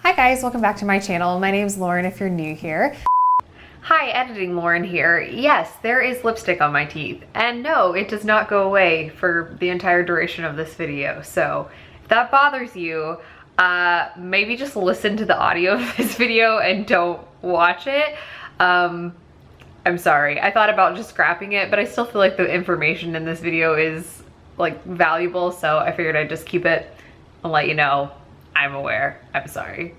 Hi guys, welcome back to my channel. My name's Lauren if you're new here. Hi, editing Lauren here. Yes, there is lipstick on my teeth. And no, it does not go away for the entire duration of this video. So if that bothers you, maybe just listen to the audio of this video and don't watch it. I'm sorry. I thought about just scrapping it, but I still feel like the information in this video is like valuable. So I figured I'd just keep it and let you know. I'm aware. I'm sorry.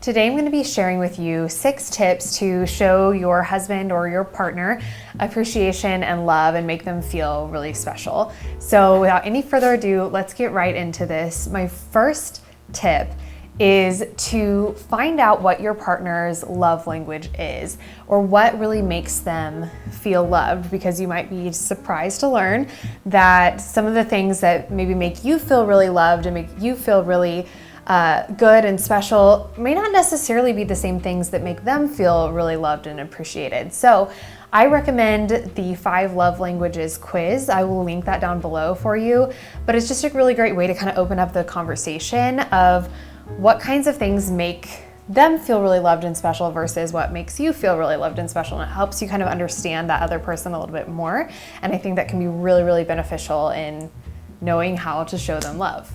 Today I'm going to be sharing with you 6 tips to show your husband or your partner appreciation and love and make them feel really special. So without any further ado, let's get right into this. My first tip is to find out what your partner's love language is, or what really makes them feel loved, because you might be surprised to learn that some of the things that maybe make you feel really loved and make you feel really good and special may not necessarily be the same things that make them feel really loved and appreciated. So I recommend the 5 love languages quiz. I will link that down below for you, but it's just a really great way to kind of open up the conversation of what kinds of things make them feel really loved and special versus what makes you feel really loved and special. And it helps you kind of understand that other person a little bit more. And I think that can be really, really beneficial in knowing how to show them love.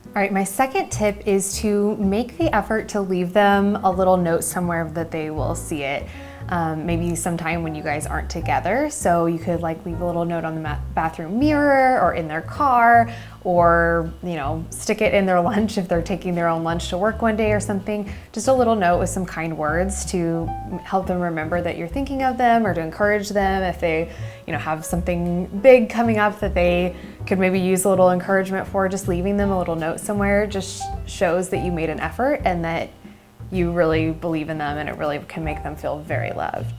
All right, my second tip is to make the effort to leave them a little note somewhere that they will see it. Maybe sometime when you guys aren't together. So you could like leave a little note on the bathroom mirror or in their car, or stick it in their lunch if they're taking their own lunch to work one day or something. Just a little note with some kind words to help them remember that you're thinking of them, or to encourage them if they have something big coming up that they could maybe use a little encouragement for. Just leaving them a little note somewhere just shows that you made an effort and that you really believe in them, and it really can make them feel very loved.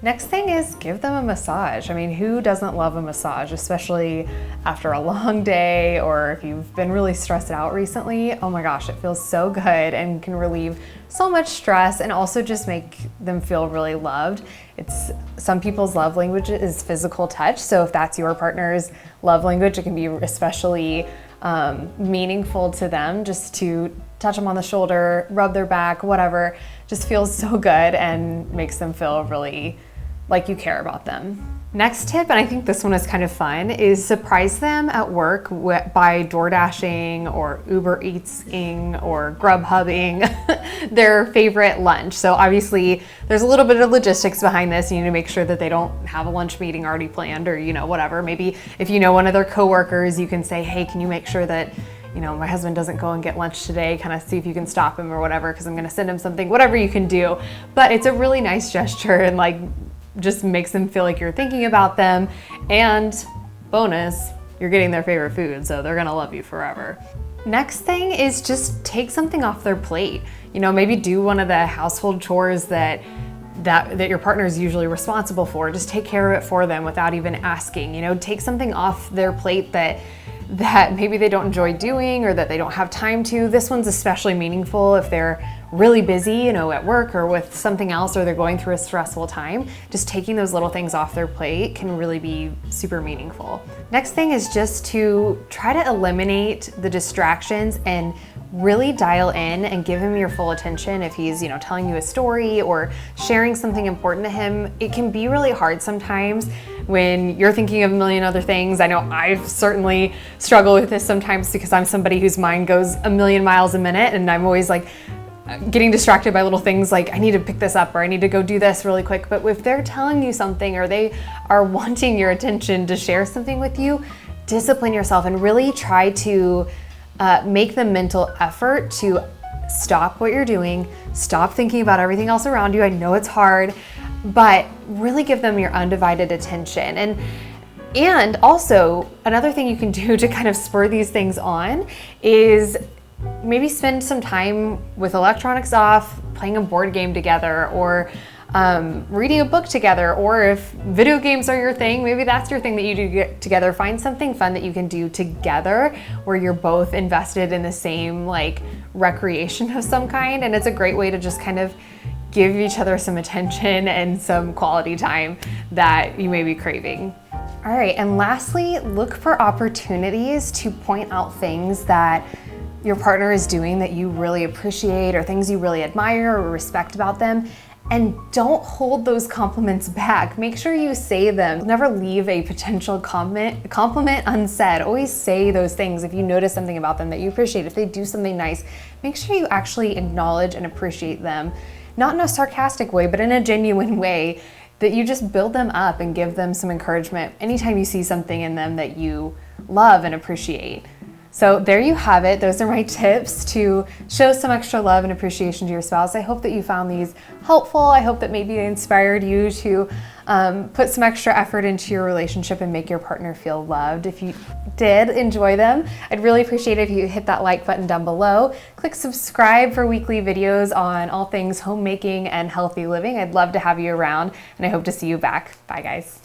Next thing is give them a massage. I mean, who doesn't love a massage, especially after a long day, or if you've been really stressed out recently? Oh my gosh, it feels so good and can relieve so much stress and also just make them feel really loved. Some people's love language is physical touch. So if that's your partner's love language, it can be especially meaningful to them just to touch them on the shoulder, rub their back, whatever. Just feels so good and makes them feel really like you care about them. Next tip, and I think this one is kind of fun, is surprise them at work by Doordashing or Uber Eatsing or Grubhubbing their favorite lunch. So obviously there's a little bit of logistics behind this. You need to make sure that they don't have a lunch meeting already planned, or whatever. Maybe if you know one of their coworkers, you can say, hey, can you make sure that my husband doesn't go and get lunch today, kind of see if you can stop him or whatever, because I'm going to send him something, whatever you can do. But it's a really nice gesture and just makes them feel like you're thinking about them. And bonus, you're getting their favorite food, so they're going to love you forever. Next thing is just take something off their plate. Maybe do one of the household chores that your partner is usually responsible for. Just take care of it for them without even asking. Take something off their plate that maybe they don't enjoy doing or that they don't have time to. This one's especially meaningful if they're really busy, at work or with something else, or they're going through a stressful time. Just taking those little things off their plate can really be super meaningful. Next thing is just to try to eliminate the distractions and really dial in and give him your full attention. If he's, telling you a story or sharing something important to him, it can be really hard sometimes when you're thinking of a million other things. I know I've certainly struggled with this sometimes because I'm somebody whose mind goes a million miles a minute, and I'm always like getting distracted by little things like I need to pick this up or I need to go do this really quick. But if they're telling you something or they are wanting your attention to share something with you, discipline yourself and really try to make the mental effort to stop what you're doing, stop thinking about everything else around you. I know it's hard, but really give them your undivided attention. And also another thing you can do to kind of spur these things on is maybe spend some time with electronics off, playing a board game together, or reading a book together. Or if video games are your thing, maybe that's your thing that you do get together. Find something fun that you can do together where you're both invested in the same recreation of some kind. And it's a great way to just kind of give each other some attention and some quality time that you may be craving. All right, and lastly, look for opportunities to point out things that your partner is doing that you really appreciate, or things you really admire or respect about them, and don't hold those compliments back. Make sure you say them. Never leave a potential compliment unsaid. Always say those things if you notice something about them that you appreciate. If they do something nice, make sure you actually acknowledge and appreciate them. Not in a sarcastic way, but in a genuine way, that you just build them up and give them some encouragement anytime you see something in them that you love and appreciate. So there you have it. Those are my tips to show some extra love and appreciation to your spouse. I hope that you found these helpful. I hope that maybe they inspired you to put some extra effort into your relationship and make your partner feel loved. If you did enjoy them, I'd really appreciate it if you hit that like button down below. Click subscribe for weekly videos on all things homemaking and healthy living. I'd love to have you around, and I hope to see you back. Bye, guys.